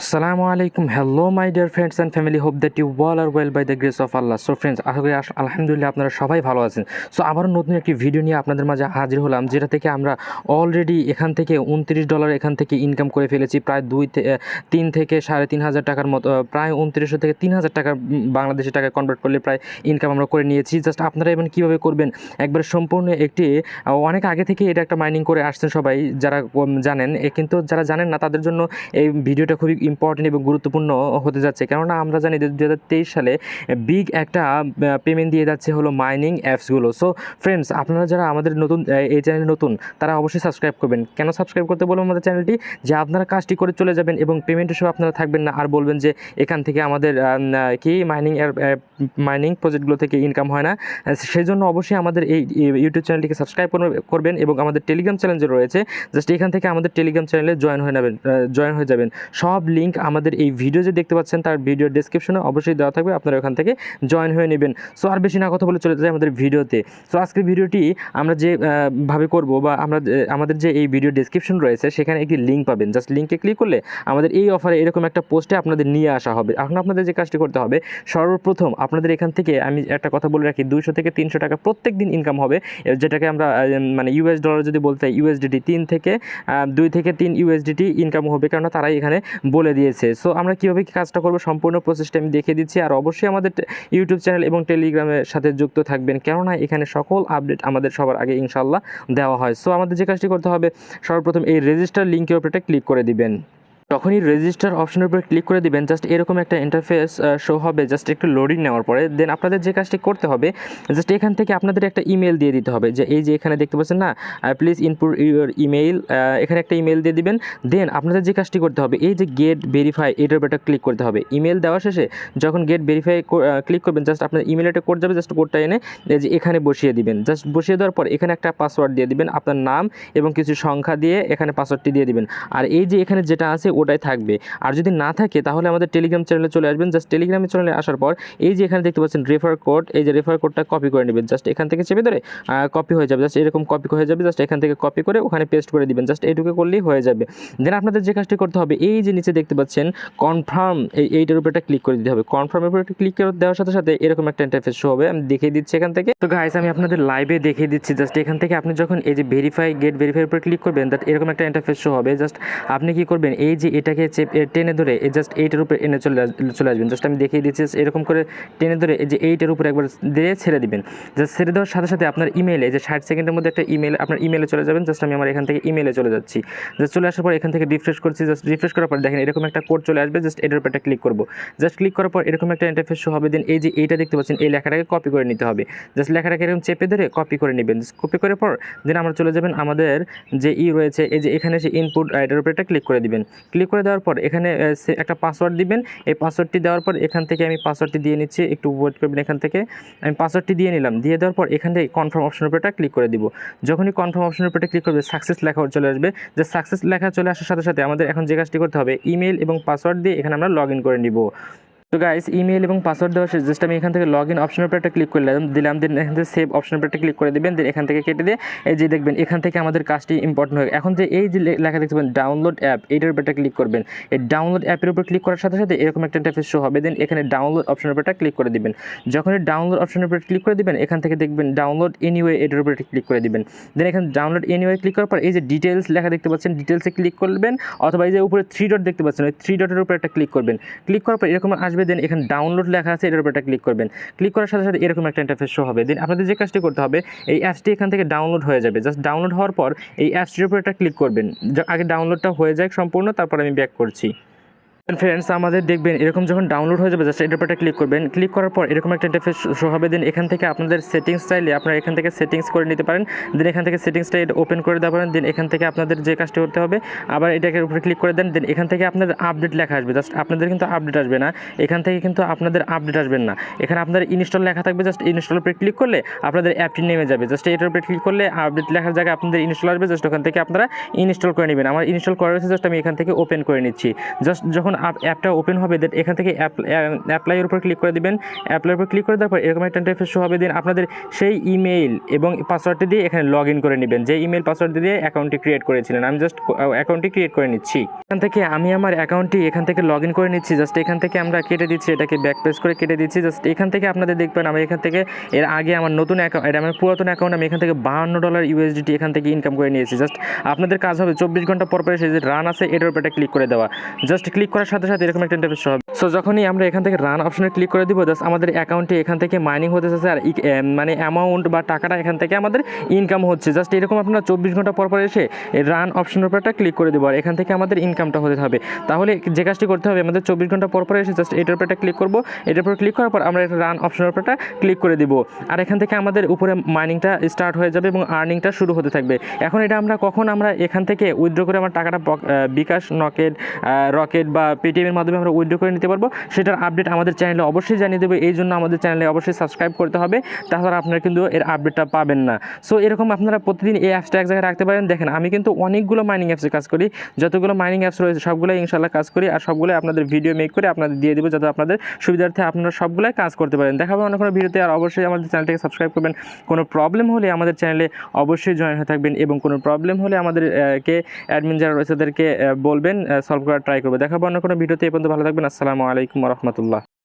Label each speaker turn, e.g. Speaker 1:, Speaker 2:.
Speaker 1: Assalamualaikum. Hello my dear friends and family. Hope that you all are well by the grace of Allah. So friends, আশা করি আলহামদুলিল্লাহ আপনারা সবাই ভালো আছেন। So আবারও নতুন একটি ভিডিও নিয়ে আপনাদের মাঝে হাজির হলাম, যেটা থেকে আমরা অলরেডি এখান থেকে $29 এখান থেকে ইনকাম করে ফেলেছি, প্রায় 3 থেকে 3,500 টাকার মতো, প্রায় 2900 থেকে 3,000 টাকা বাংলাদেশি টাকায় কনভার্ট করলে প্রায় ইনকাম আমরা করে নিয়েছি। জাস্ট আপনারা এবং কীভাবে করবেন একবার সম্পূর্ণ একটি অনেক আগে থেকে এটা একটা মাইনিং করে আসছেন সবাই যারা জানেন, কিন্তু যারা জানেন না তাদের জন্য এই ভিডিওটা খুবই ইম্পর্টেন্ট এবং গুরুত্বপূর্ণ হতে যাচ্ছে। কেননা আমরা জানি যে 2023 সালে বিগ একটা পেমেন্ট দিয়ে যাচ্ছে হলো মাইনিং অ্যাপসগুলো। সো ফ্রেন্ডস, আপনারা যারা আমাদের নতুন এই চ্যানেলে নতুন, তারা অবশ্যই সাবস্ক্রাইব করবেন। কেন সাবস্ক্রাইব করতে বলবো আমাদের চ্যানেলটি, যে আপনারা কাজটি করে চলে যাবেন এবং পেমেন্টের সময় আপনারা থাকবেন না আর বলবেন যে এখান থেকে আমাদের কি মাইনিং প্রজেক্টগুলো থেকে ইনকাম হয় না। সেই জন্য অবশ্যই আমাদের এই ইউটিউব চ্যানেলটিকে সাবস্ক্রাইব করবেন এবং আমাদের টেলিগ্রাম চ্যানেল যে রয়েছে, জাস্ট এখান থেকে আমাদের টেলিগ্রাম চ্যানেলে জয়েন হয়ে যাবেন। সব লিঙ্ক আমাদের এই ভিডিও যে দেখতে পাচ্ছেন তার ভিডিও ডেসক্রিপশনে অবশ্যই দেওয়া থাকবে, আপনারা ওখান থেকে জয়েন হয়ে নেবেন। সো আর বেশি না কথা বলে চলে যাই আমাদের ভিডিওতে। সো আজকের ভিডিওটি আমরা যে ভাবে করব, বা আমাদের যে এই ভিডিও ডেসক্রিপশন রয়েছে সেখানে একটি লিঙ্ক পাবেন। জাস্ট লিঙ্কে ক্লিক করলে আমাদের এই অফারে এরকম একটা পোস্টে আপনাদের নিয়ে আসা হবে। এখন আপনাদের যে কাজটি করতে হবে, সর্বপ্রথম আপনাদের এখান থেকে আমি একটা কথা বলে রাখি, 200 থেকে 300 টাকা প্রত্যেক দিন ইনকাম হবে, যেটাকে আমরা মানে ইউএস ডলার যদি বলতে হয় ইউএসডিটি 2 থেকে 3 ইউএসডিটি ইনকাম হবে, কারণ তারাই এখানে বলে দিয়েছে। সো আমরা কীভাবে কাজটা করবো সম্পূর্ণ প্রসেসটা আমি দেখিয়ে দিচ্ছি। আর অবশ্যই আমাদের ইউটিউব চ্যানেল এবং টেলিগ্রামের সাথে যুক্ত থাকবেন, কেননা এখানে সকল আপডেট আমাদের সবার আগে ইনশাল্লাহ দেওয়া হয়। সো আমাদের যে কাজটি করতে হবে, সর্বপ্রথম এই রেজিস্টার লিঙ্কের উপরে ক্লিক করে দিবেন। যখনই রেজিস্টার অপশনের উপরে ক্লিক করে দিবেন, জাস্ট এরকম একটা ইন্টারফেস শো হবে। জাস্ট একটু লোডিং নেওয়ার পরে দেন আপনাদের যে কাজটি করতে হবে, জাস্ট এখান থেকে আপনাদের একটা ইমেল দিয়ে দিতে হবে। যে এই যে এখানে দেখতে পাচ্ছেন না, প্লিজ ইনপুট ইউর ইমেইল, এখানে একটা ইমেল দিয়ে দিবেন। দেন আপনাদের যে কাজটি করতে হবে, এই যে গেট ভেরিফাই, এটার উপরে ক্লিক করতে হবে। ইমেল দেওয়া শেষে যখন গেট ভেরিফাই ক্লিক করবেন, জাস্ট আপনার ইমেলে একটা কোড যাবে, জাস্ট কোডটা এনে এই যে এখানে বসিয়ে দিবেন। জাস্ট বসিয়ে দেওয়ার পর এখানে একটা পাসওয়ার্ড দিয়ে দিবেন, আপনার নাম এবং কিছু সংখ্যা দিয়ে এখানে পাসওয়ার্ডটি দিয়ে দিবেন। আর এই যে এখানে যেটা আছে ওটাই থাকবে। আর যদি না থাকে তাহলে আমাদের টেলিগ্রাম চ্যানেলে চলে আসবেন। জাস্ট টেলিগ্রামে চ্যানেলে আসার পর এই যে এখানে দেখতে পাচ্ছেন রেফার কোড, এই যে রেফার কোডটা কপি করে নেবেন। জাস্ট এখান থেকে চেপে ধরে কপি হয়ে যাবে, জাস্ট এরকম কপি হয়ে যাবে। জাস্ট এখান থেকে কপি করে ওখানে পেস্ট করে দিবেন। জাস্ট এইটুকু করলেই হয়ে যাবে। দেন আপনাদের যে কাজটি করতে হবে, এই যে নিচে দেখতে পাচ্ছেন কনফার্ম, এইটার উপরে ক্লিক করে দিতে হবে। কনফার্মের উপরে ক্লিক করে দেওয়ার সাথে সাথে এরকম একটা ইন্টারফেস শো হবে। আমি দেখিয়ে দিচ্ছি এখান থেকে। তো গাইস, আমি আপনাদের লাইভে দেখিয়ে দিচ্ছি। জাস্ট এখান থেকে আপনি যখন এই যে গেট ভেরিফাই উপরে ক্লিক করবেন, দ্যাট এরকম একটা ইন্টারফেস শো হবে। জাস্ট আপনি কি করবেন, এই যে এটাকে টেনে ধরে জাস্ট এইটার উপরে এনে চলে আসবেন। জাস্ট আমি দেখিয়ে দিচ্ছি, এরকম করে টেনে ধরে এই যে এইটার উপরে একবার দিয়ে ছেড়ে দিবেন। জাস্ট ছেড়ে দেওয়ার সাথে সাথে আপনার ইমেলে, যে 60 সেকেন্ডের মধ্যে একটা ইমেল, আপনার ইমেলে চলে যাবেন। জাস্ট আমি আমার এখান থেকে ইমেলে চলে যাচ্ছি। জাস্ট চলে আসার পর এখান থেকে রিফ্রেশ করছি। জাস্ট রিফ্রেশ করার পর দেখেন এরকম একটা কোড চলে আসবে। জাস্ট এটার উপর একটা ক্লিক করবো। জাস্ট ক্লিক করার পর এরকম একটা ইন্টারফেস শো হবে। দেন এই যে এইটা দেখতে পাচ্ছেন, এই লেখাটাকে কপি করে নিতে হবে। জাস্ট লেখাটাকে এরকম চেপে ধরে কপি করে নেবেন। কপি করার পর দেন আমরা চলে যাবেন আমাদের যে রয়েছে, এই যে এখানে সে ইনপুট, এটার উপরে একটা ক্লিক করে দিবেন। ক্লিক করে দেওয়ার পর এখানে একটা পাসওয়ার্ড দিবেন। এই পাসওয়ার্ডটি দেওয়ার পর এখান থেকে আমি পাসওয়ার্ডটি দিয়ে নিচ্ছি, একটু ওয়েট করবেন। এখান থেকে আমি পাসওয়ার্ডটি দিয়ে নিলাম। দিয়ে দেওয়ার পর এখান থেকে কনফার্ম অপশনের উপরে ক্লিক করে দিব। যখনই কনফার্ম অপশনের উপরে ক্লিক করবে, সাকসেস লেখা চলে আসবে। যে সাকসেস লেখা চলে আসার সাথে সাথে আমাদের এখন যে কাজটি করতে হবে, ইমেল এবং পাসওয়ার্ড দিয়ে এখানে আমরা লগ ইন করে নিব। তো গাইস, ইমেল এবং পাসওয়ার্ড দেওয়া শেষ। জাস্ট আমি এখান থেকে লগ ইন অপশনের উপরে একটা ক্লিক দিলাম। দেন এখান থেকে সেভ অপশনের উপরে ক্লিক করে দেবেন। দেন এখান থেকে কেটে দিয়ে এই যে দেখবেন এখান থেকে আমাদের কাজটি ইম্পর্টেন্ট হয়ে, এখন যে এই যে লেখা দেখতে পাবেন ডাউনলোড অ্যাপ, এইটার উপরে ক্লিক করবেন। এই ডাউনলোড অ্যাপের উপর ক্লিক করার সাথে সাথে এরকম একটা ইন্টারফেস শো হবে। দেন এখানে ডাউনলোড অপশনের উপরে ক্লিক করে দিবেন। যখন এই ডাউনলোড অপশনের উপরে ক্লিক করে দিবেন, এখান থেকে দেখবেন ডাউনলোড এনিওয়ে, এটার উপরে ক্লিক করে দিবেন। দেন এখানে ডাউনলোড এনিওয়ে ক্লিক করার পর এই যে ডিটেলস লেখা দেখতে পাচ্ছেন, ডিটেলসে ক্লিক করবেন, অথবা এই যে উপরে 3 ডট দেখতে পাচ্ছেন, ওই 3 ডটের উপরে একটা ক্লিক করবেন। ক্লিক করার পর এরকম আসবে। দেন এখানে ডাউনলোড লেখা আছে, এটার উপর একটা ক্লিক করবেন। ক্লিক করার সাথে সাথে এরকম একটা ইন্টারফেস শো হবে। দেন আপনাদের যে কাজটি করতে হবে, এই অ্যাপসটি এখান থেকে ডাউনলোড হয়ে যাবে। জাস্ট ডাউনলোড হওয়ার পর এই অ্যাপসটির উপর একটা ক্লিক করবেন। আগে ডাউনলোডটা হয়ে যায় সম্পূর্ণ, তারপর আমি ব্যাক করছি। ফ্রেন্ডস, আমাদের দেখবেন এরকম যখন ডাউনলোড হয়ে যাবে, জাস্ট এটার উপর ক্লিক করবেন। ক্লিক করার পর এরকম একটা ইন্টারফেস শো হবে। দেন এখান থেকে আপনাদের সেটিংস চাইলে আপনারা এখান থেকে সেটিংস করে নিতে পারেন। দেন এখান থেকে সেটিংসটা ওপেন করে দেওয়া পারেন। দেন এখান থেকে আপনাদের যে কাজটি করতে হবে, আবার এটাকে উপরে ক্লিক করে দেন। দেন এখান থেকে আপনাদের আপডেট লেখা আসবে। জাস্ট আপনাদের কিন্তু আপডেট আসবে না, এখান থেকে কিন্তু আপনাদের আপডেট আসবেন না। এখানে আপনাদের ইনস্টল লেখা থাকবে। জাস্ট ইনস্টল উপরে ক্লিক করলে আপনাদের অ্যাপটি নেমে যাবে। জাস্ট এটার উপরে ক্লিক করলে আপডেট লেখার জায়গায় আপনাদের ইনস্টল আসবে। জাস্ট ওখান থেকে আপনারা ইনস্টল করে নেবেন। আমার ইনস্টল করা রয়েছে, জাস্ট আমি এখান থেকে ওপেন করে নিচ্ছি। জাস্ট যখন অ্যাপটা ওপেন হবে, দেন এখান থেকে অ্যাপ্লাইয়ের উপর ক্লিক করে দেবেন। অ্যাপ্লাইয়ের উপর ক্লিক করে দেওয়ার পর এরকম একটা ইন্টারফেস শো হবে। দেন আপনাদের সেই ইমেইল এবং পাসওয়ার্ডটি দিয়ে এখানে লগ ইন করে নেবেন, যে ইমেল পাসওয়ার্ড দিয়ে অ্যাকাউন্টটি ক্রিয়েট করেছিলেন। আমি জাস্ট অ্যাকাউন্টটি ক্রিয়েট করে নিচ্ছি। এখান থেকে আমি আমার অ্যাকাউন্টটি এখান থেকে লগ ইন করে নিচ্ছি। জাস্ট এখান থেকে আমরা কেটে দিচ্ছি, এটাকে ব্যাক প্রেস করে কেটে দিচ্ছি। জাস্ট এখান থেকে আপনাদের দেখবেন আমি এখান থেকে এর আগে আমার নতুন অ্যাকাউন্ট, এটা আমার পুরাতন অ্যাকাউন্ট, আমি এখান থেকে $52 USDT এখান থেকে ইনকাম করে নিয়েছি। জাস্ট আপনাদের কাজ হবে 24 ঘন্টা পর পর সেই যে রান আছে এটার উপর একটা ক্লিক করে দেওয়া। জাস্ট ক্লিক করার সাথে সাথে এরকম একটা ইন্টারফেস হবে। সো যখনই আমরা এখান থেকে রান অপশনে ক্লিক করে দিব, জাস্ট আমাদের অ্যাকাউন্টে এখান থেকে মাইনিং হতে যাচ্ছে, আর মানে অ্যামাউন্ট বা টাকাটা এখান থেকে আমাদের ইনকাম হচ্ছে। জাস্ট এরকম আপনারা 24 ঘন্টা পর পর এসে এই রান অপশনের উপর একটা ক্লিক করে দেবো, আর এখান থেকে আমাদের ইনকামটা হতে হবে। তাহলে যে কাজটি করতে হবে, আমাদের 24 ঘন্টা পর পর এসে জাস্ট এটার উপর একটা ক্লিক করবো। এটার উপর ক্লিক করার পর আমরা একটা রান অপশনের উপর একটা ক্লিক করে দিব, আর এখান থেকে আমাদের উপরে মাইনিংটা স্টার্ট হয়ে যাবে এবং আর্নিংটা শুরু হতে থাকবে। এখন এটা আমরা কখন আমরা এখান থেকে উইথড্র করে আমার টাকাটা বিকাশ, রকেট বা পেটিএমের মাধ্যমে আমরা উইথড্র করে নিতে পারবো, সেটার আপডেট আমাদের চ্যানেলে অবশ্যই জানিয়ে দেবে। এই জন্য আমাদের চ্যানেলে অবশ্যই সাবস্ক্রাইব করতে হবে, তাছাড়া আপনারা কিন্তু এর আপডেটটা পাবেন না। সো এরকম আপনারা প্রতিদিন এই অ্যাপসটা এক জায়গায় রাখতে পারেন। দেখেন আমি কিন্তু অনেকগুলো মাইনিং অ্যাপসে কাজ করি, যতগুলো মাইনিং অ্যাপস রয়েছে সবগুলোই ইনশাল্লাহ কাজ করি, আর সবগুলোই আপনাদের ভিডিও মেক করে আপনাদের দিয়ে দেবো, যাতে আপনাদের সুবিধার্থে আপনারা সবগুলোই কাজ করতে পারেন। দেখাবো অন্য কোনো ভিডিওতে, আর অবশ্যই আমাদের চ্যানেলটাকে সাবস্ক্রাইব করবেন। কোনো প্রবলেম হলে আমাদের চ্যানেলে অবশ্যই জয়েন হয়ে থাকবেন, এবং কোনো প্রবলেম হলে আমাদেরকে অ্যাডমিন যারা রয়েছে তাদেরকে বলবেন, সলভ করার ট্রাই করবো। দেখাবো অন্য কোনো ভিডিওতে। এই পর্যন্ত ভালো থাকবেন। আসসালামু আলাইকুম ওয়া রাহমাতুল্লাহ।